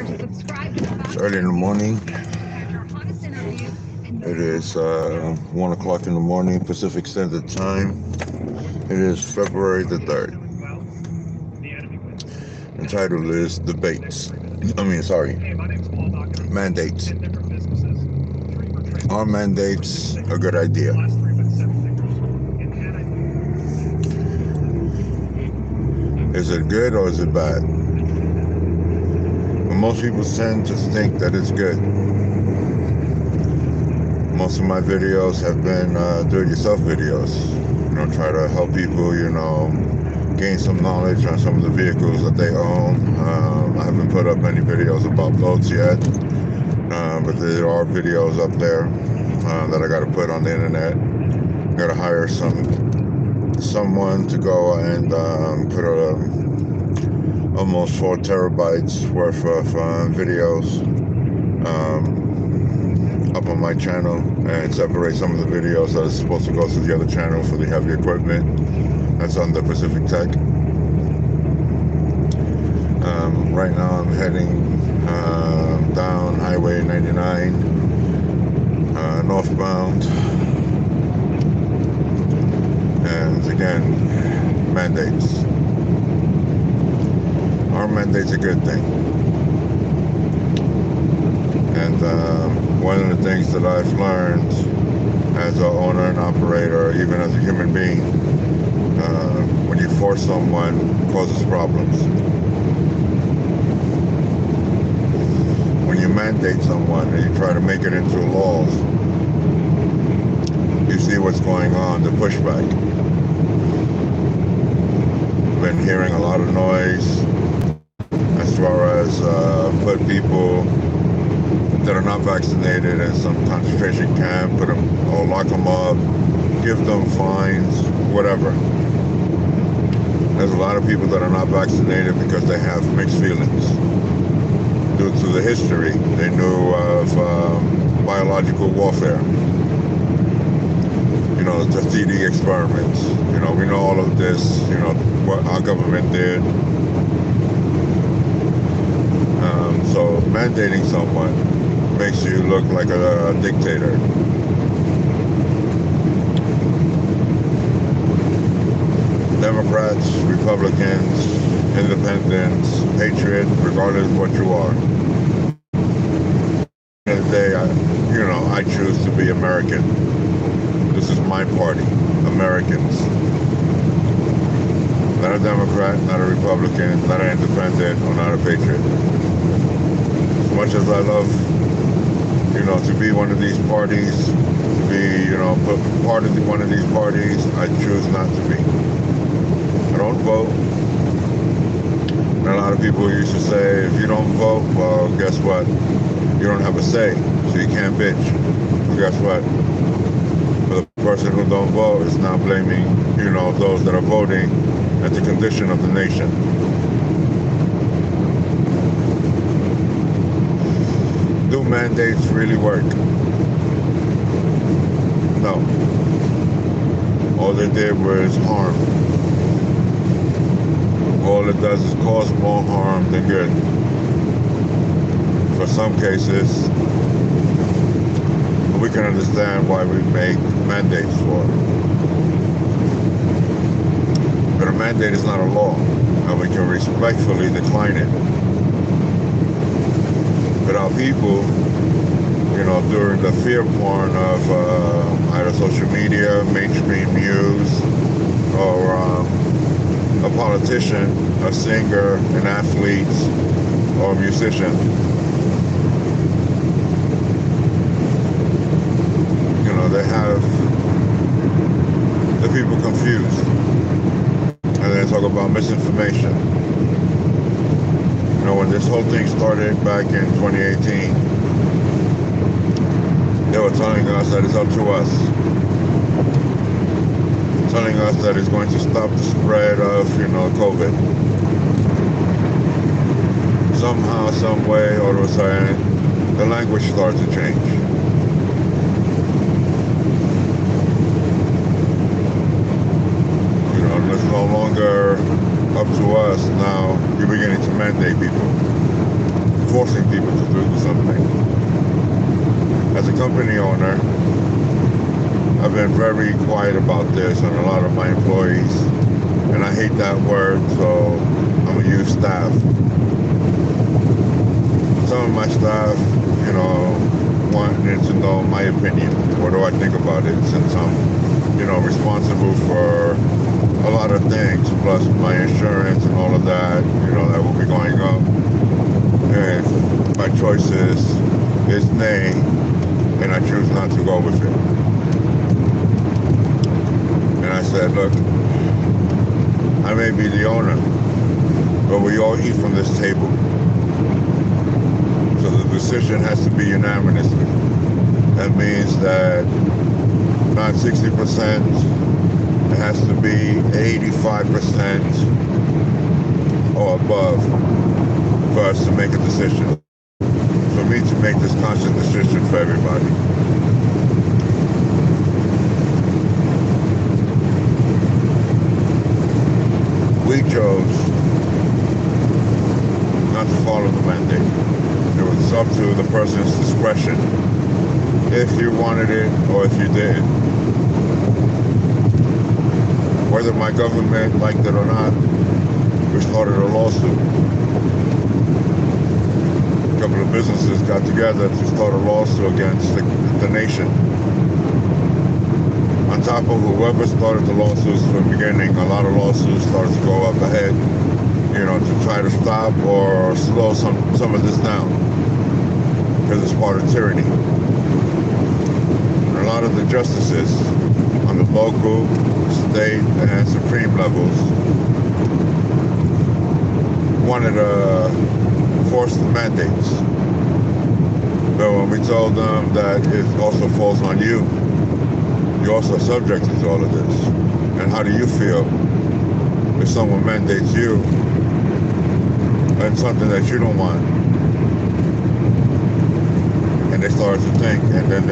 It's early in the morning. It is 1 o'clock in the morning, Pacific Standard Time. It is February the 3rd. The title is Debates. Mandates. Are mandates a good idea? Is it good or is it bad? Well, most people tend to think that it's good. Most of my videos have been do-it-yourself videos. Try to help people, gain some knowledge on some of the vehicles that they own. I haven't put up any videos about boats yet, but there are videos up there that I got to put on the internet. I got to hire someone to go and put almost 4 terabytes worth of videos up on my channel and separate some of the videos that are supposed to go to the other channel for the heavy equipment. That's on the Pacific Tech. Right now I'm heading down Highway 99 northbound, and again, mandates. Are mandates a good thing? And one of the things that I've learned as an owner and operator, even as a human being, when you force someone, it causes problems. When you mandate someone and you try to make it into laws, you see what's going on, the pushback. I've been hearing a lot of noise as far as put people that are not vaccinated in some concentration camp, put them or lock them up, give them fines, whatever. There's a lot of people that are not vaccinated because they have mixed feelings. Due to the history, they knew of biological warfare. The Tuskegee experiments. We know all of this, what our government did. So mandating someone makes you look like a dictator. Democrats, Republicans, independents, patriot, regardless of what you are. At the end of the day, I choose to be American. This is my party, Americans. Not a Democrat, not a Republican, not an independent, or not a patriot. As much as I love, to be one of these parties, to be, part of one of these parties, I choose not to be. I don't vote. And a lot of people used to say, if you don't vote, well, guess what? You don't have a say, so you can't bitch. Well, guess what? For the person who don't vote is now blaming, those that are voting at the condition of the nation. Do mandates really work? No. All they did was harm. All it does is cause more harm than good. For some cases, we can understand why we make mandates for it. But a mandate is not a law, and we can respectfully decline it. But our people, during the fear porn of either social media, mainstream news, or a politician, a singer, an athlete, or a musician, they have the people confused. And they talk about misinformation. When this whole thing started back in 2018, they were telling us that it's up to us. Telling us that it's going to stop the spread of, COVID. Somehow, some way, all of a sudden, the language starts to change. It's no longer up to us. Now you're beginning to mandate people. forcing people to do something. As a company owner, I've been very quiet about this on a lot of my employees, and I hate that word, so I'm gonna use staff. Some of my staff, wanted to know my opinion. What do I think about it, since I'm, responsible for a lot of things, plus my insurance and all of that, that will be going up. And my choice is nay, and I choose not to go with it. And I said, look, I may be the owner, but we all eat from this table. So the decision has to be unanimously. That means that not 60%, it has to be 85% or above for us to make a decision. For me to make this conscious decision for everybody. We chose not to follow the mandate. It was up to the person's discretion if you wanted it or if you didn't. Whether my government liked it or not, we started a lawsuit. A couple of businesses got together to start a lawsuit against the nation. On top of whoever started the lawsuits from the beginning, a lot of lawsuits started to go up ahead, to try to stop or slow some of this down, because it's part of tyranny. And a lot of the justices on the local, state, and supreme levels wanted to force the mandates. But when we told them that it also falls on you, you're also subject to all of this. And how do you feel if someone mandates you and something that you don't want? And they started to think, and then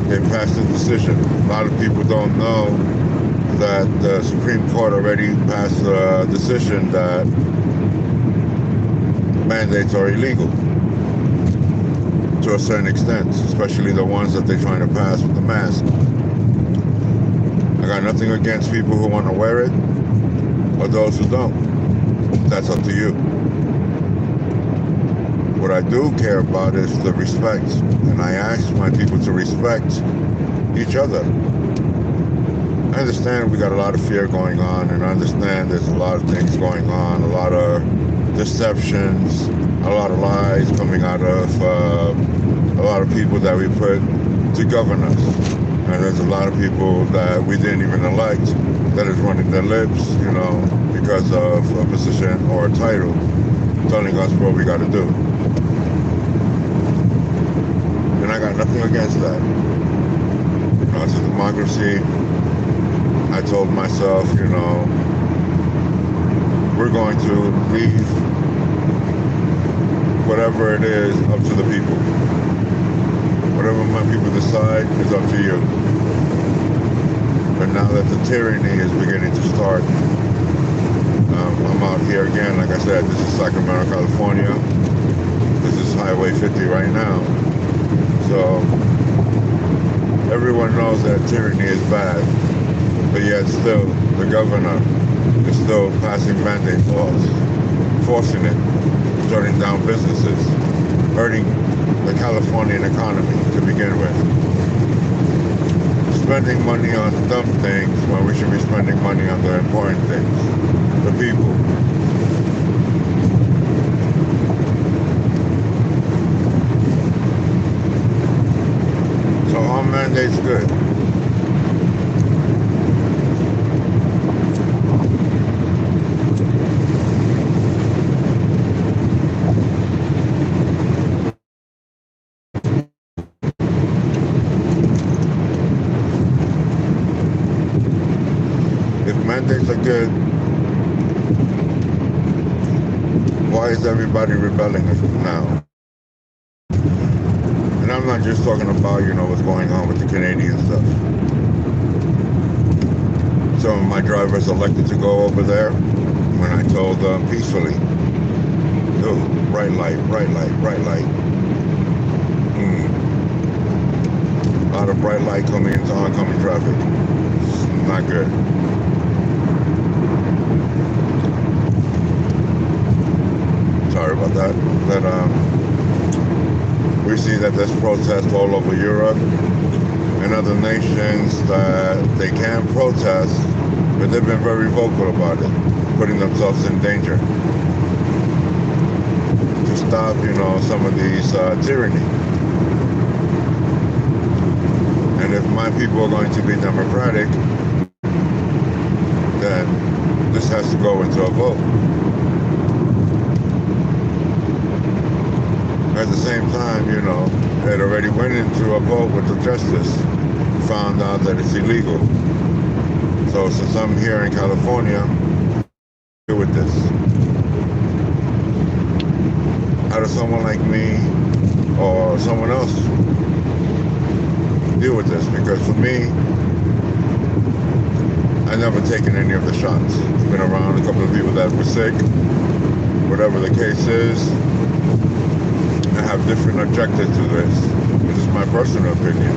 they passed a decision. A lot of people don't know that the Supreme Court already passed a decision that mandates are illegal to a certain extent, especially the ones that they're trying to pass with the mask. I got nothing against people who want to wear it or those who don't. That's up to you. What I do care about is the respect, and I ask my people to respect each other. I understand we got a lot of fear going on, and I understand there's a lot of things going on, a lot of deceptions, a lot of lies coming out of a lot of people that we put to govern us. And there's a lot of people that we didn't even elect that is running their lips, because of a position or a title, telling us what we got to do. And I got nothing against that. It's a democracy. I told myself, we're going to leave whatever it is up to the people. Whatever my people decide is up to you. But now that the tyranny is beginning to start, I'm out here again. Like I said, this is Sacramento, California. This is Highway 50 right now. So everyone knows that tyranny is bad, but yet still the governor is still passing mandate laws, forcing it, shutting down businesses, hurting the Californian economy to begin with. Spending money on dumb things when we should be spending money on the important things, the people. So our mandate's good. Mandates are good. Why is everybody rebelling now? And I'm not just talking about, what's going on with the Canadian stuff. Some of my drivers elected to go over there when I told them peacefully. Oh, bright light, bright light, bright light. A lot of bright light coming into oncoming traffic. It's not good. Sorry about that. But we see that there's protests all over Europe and other nations that they can protest, but they've been very vocal about it, putting themselves in danger to stop, some of these tyranny. And if my people are going to be democratic, then this has to go into a vote. At the same time, it already went into a vote with the justice, found out that it's illegal. So since I'm here in California, deal with this. How does someone like me or someone else deal with this? Because for me, I've never taken any of the shots. I've been around a couple of people that were sick. Whatever the case is, I have different objectives to this. This is my personal opinion.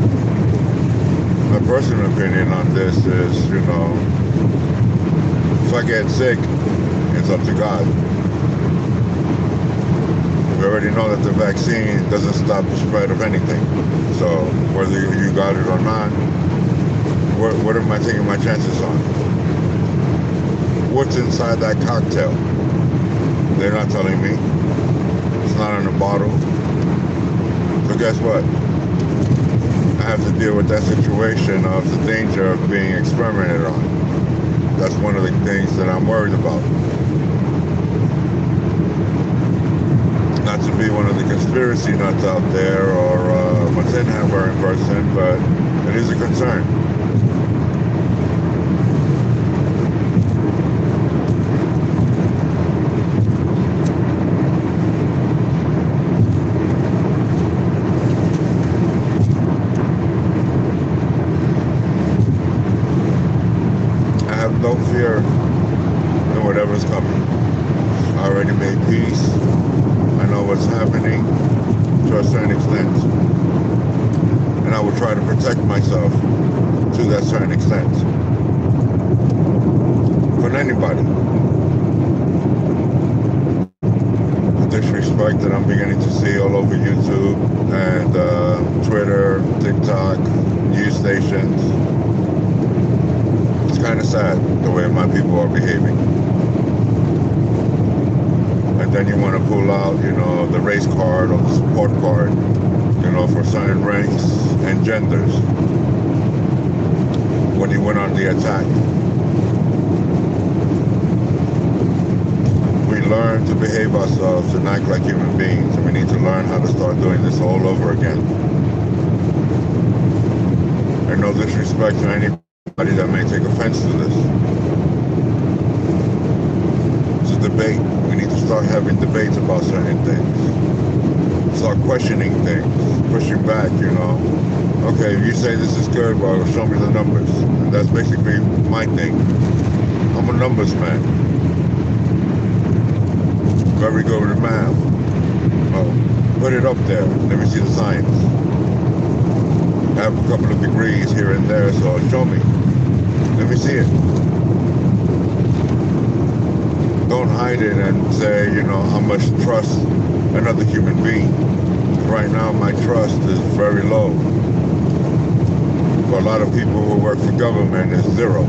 My personal opinion on this is, if I get sick, it's up to God. We already know that the vaccine doesn't stop the spread of anything. So whether you got it or not, what am I taking my chances on? What's inside that cocktail? They're not telling me. It's not in a bottle. So guess what? I have to deal with that situation of the danger of being experimented on. That's one of the things that I'm worried about. Not to be one of the conspiracy nuts out there or a tin hammer in person, but it is a concern. No fear in whatever's coming. I already made peace. I know what's happening to a certain extent. And I will try to protect myself to that certain extent. From anybody. The disrespect that I'm beginning to see all over YouTube and Twitter, TikTok, news stations. It's kind of sad the way my people are behaving. And then you want to pull out, the race card or the support card, for certain ranks and genders when you went on the attack. We learn to behave ourselves and act like human beings, and we need to learn how to start doing this all over again. And no disrespect to anybody that may take offense to this. It's a debate. We need to start having debates about certain things. Start questioning things, pushing back, Okay, if you say this is good, well, show me the numbers. And that's basically my thing. I'm a numbers man. Very good with math. Put it up there. Let me see the science. I have a couple of degrees here and there, so show me. Let me see it. Don't hide it and say, I must trust another human being. Right now, my trust is very low. For a lot of people who work for government, it's zero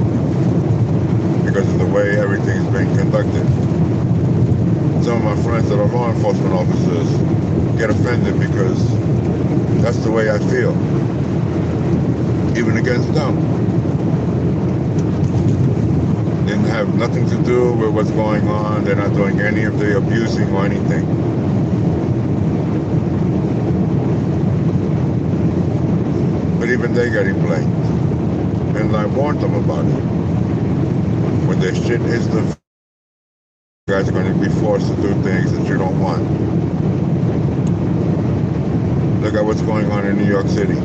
because of the way everything's being conducted. Some of my friends that are law enforcement officers get offended because that's the way I feel, even against them. Didn't have nothing to do with what's going on. They're not doing any of the abusing or anything. But even they're getting blamed. And I warned them about it. When their shit hits the fan, you guys are going to be forced to do things that you don't want. Look at what's going on in New York City.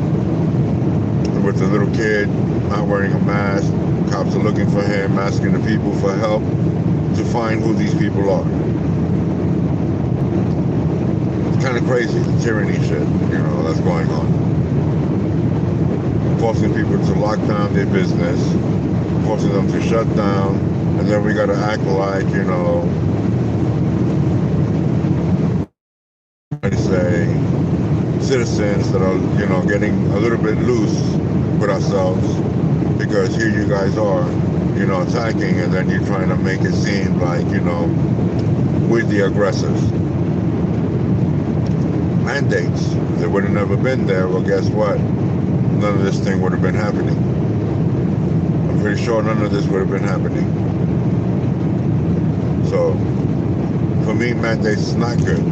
With the little kid not wearing a mask. Cops are looking for him, asking the people for help to find who these people are. kind of crazy, the tyranny shit, that's going on. Forcing people to lock down their business, forcing them to shut down, and then we gotta act like, I say, citizens that are, getting a little bit loose with ourselves, because here you guys are, attacking, and then you're trying to make it seem like, we're the aggressors. Mandates, if they would have never been there, well, guess what? None of this thing would have been happening. I'm pretty sure none of this would have been happening. So, for me, mandates is not good.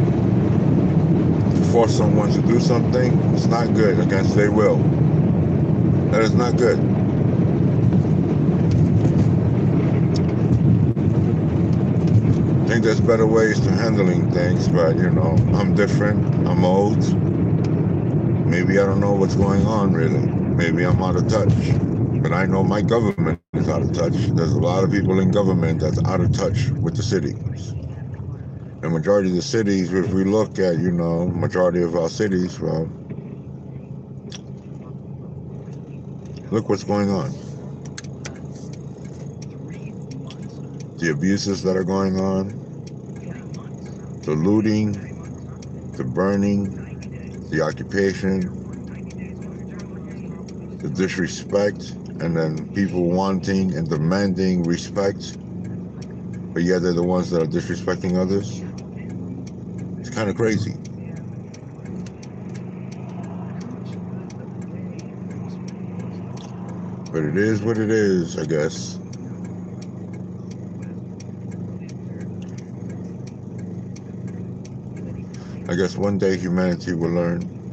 To force someone to do something, it's not good against their will. That is not good. I think there's better ways to handling things, but I'm different. I'm old. Maybe I don't know what's going on really. Maybe I'm out of touch. But I know my government is out of touch. There's a lot of people in government that's out of touch with the cities. The majority of the cities, if we look at, majority of our cities, well, look what's going on. The abuses that are going on, the looting, the burning, the occupation, the disrespect, and then people wanting and demanding respect, but yet they're the ones that are disrespecting others. It's kind of crazy. But it is what it is, I guess. I guess one day humanity will learn.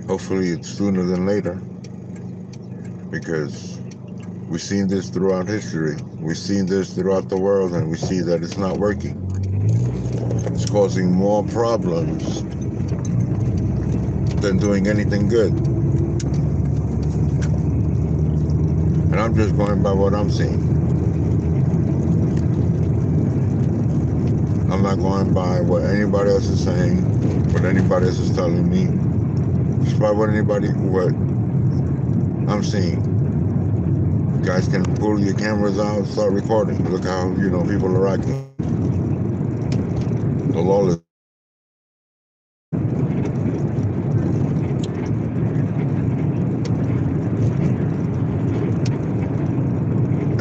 Hopefully it's sooner than later, because we've seen this throughout history. We've seen this throughout the world, and we see that it's not working. It's causing more problems than doing anything good. And I'm just going by what I'm seeing. I'm not going by what anybody else is saying, what anybody else is telling me. Just by what I'm seeing. You guys can pull your cameras out, start recording. Look how, people are acting. The lawless.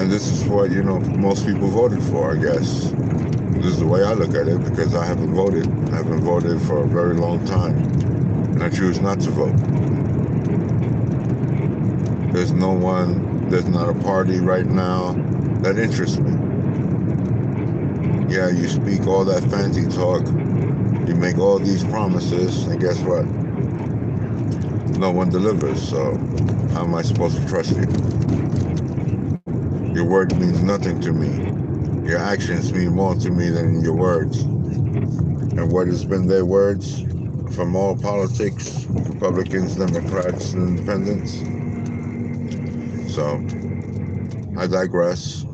And this is what, most people voted for, I guess. This is the way I look at it, because I haven't voted. I haven't voted for a very long time. And I choose not to vote. There's not a party right now that interests me. Yeah, you speak all that fancy talk, you make all these promises, and guess what? No one delivers, so how am I supposed to trust you? Your word means nothing to me. Your actions mean more to me than your words. And what has been their words from all politics, Republicans, Democrats, and Independents? So, I digress.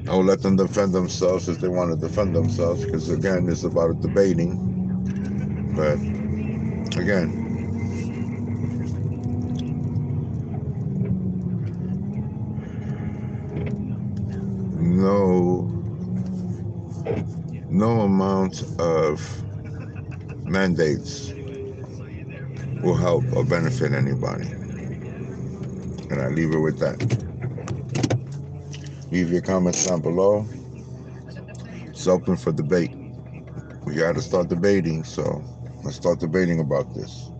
I will let them defend themselves if they want to defend themselves, because again, it's about debating. But again, no amount of mandates will help or benefit anybody. And I leave it with that. Leave your comments down below. It's open for debate. We got to start debating, so let's start debating about this.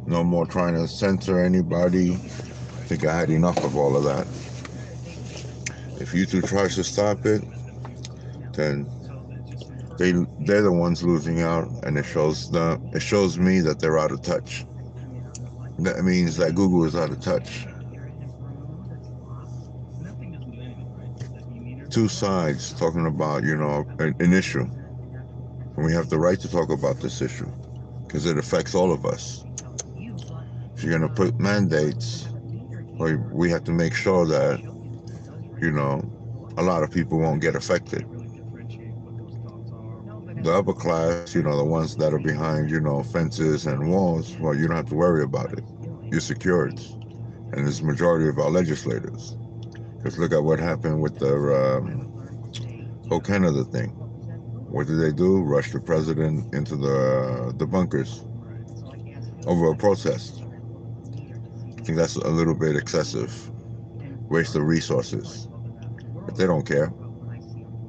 No more trying to censor anybody. I think I had enough of all of that. If YouTube tries to stop it, then they're the ones losing out, and it shows me that they're out of touch. That means that Google is out of touch. Two sides talking about, an issue. And we have the right to talk about this issue because it affects all of us. If you're going to put mandates, we have to make sure that, a lot of people won't get affected. The upper class, the ones that are behind, fences and walls, well, you don't have to worry about it. You're secured. And it's the majority of our legislators. Because look at what happened with the whole Canada thing. What did they do? Rush the president into the bunkers over a protest. I think that's a little bit excessive. Waste of resources. But they don't care.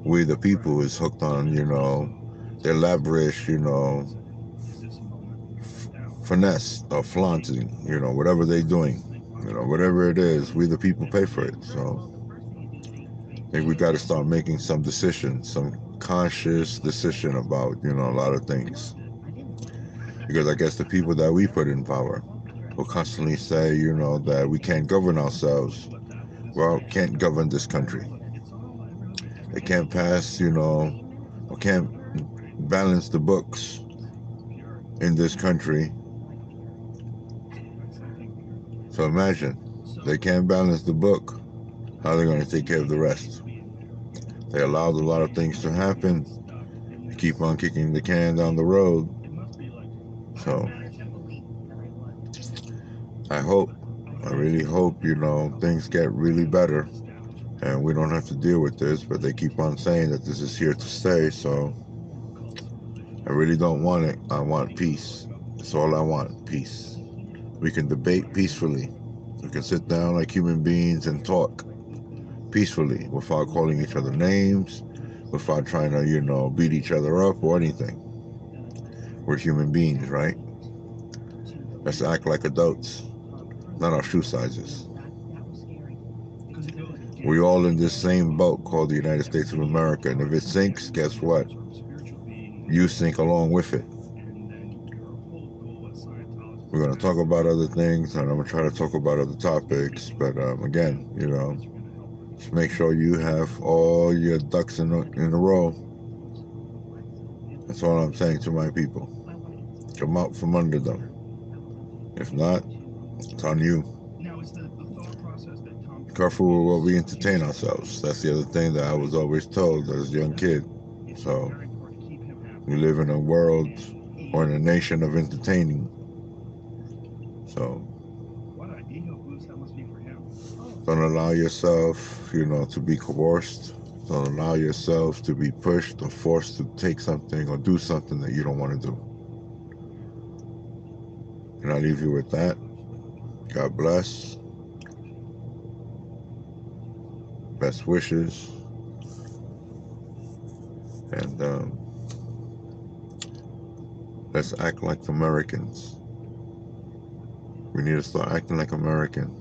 We, the people, is hooked on, their lavish, finesse or flaunting, whatever they're doing. Whatever it is, we, the people, pay for it. So I think we got to start making some decisions, some conscious decision about, a lot of things. Because I guess the people that we put in power will constantly say, that we can't govern ourselves. Well, can't govern this country. They can't pass, or can't balance the books in this country. So imagine, they can't balance the book. How are they going to take care of the rest? They allowed a lot of things to happen. They keep on kicking the can down the road. So I really hope, things get really better and we don't have to deal with this, but they keep on saying that this is here to stay, so I really don't want it. I want peace. That's all I want, peace. We can debate peacefully. We can sit down like human beings and talk peacefully without calling each other names, without trying to, beat each other up or anything. We're human beings, right? Let's act like adults, not our shoe sizes. We're all in this same boat called the United States of America, and if it sinks, guess what? You sink along with it. We're going to talk about other things, and I'm going to try to talk about other topics, but again, just make sure you have all your ducks in a row. That's all I'm saying to my people. Come out from under them. If not, it's on you. Careful with what we entertain ourselves. That's the other thing that I was always told as a young kid. So we live in a world or in a nation of entertaining. So don't allow yourself, to be coerced. Don't allow yourself to be pushed or forced to take something or do something that you don't want to do. And I leave you with that. God bless. Best wishes. And let's act like Americans. We need to start acting like Americans.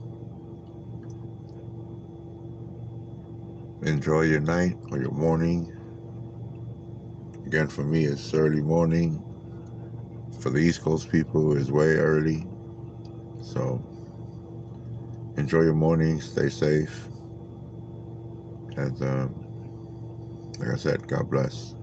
Enjoy your night or your morning. Again, for me, it's early morning. For the East Coast people, it's way early. So enjoy your morning. Stay safe. And like I said, God bless.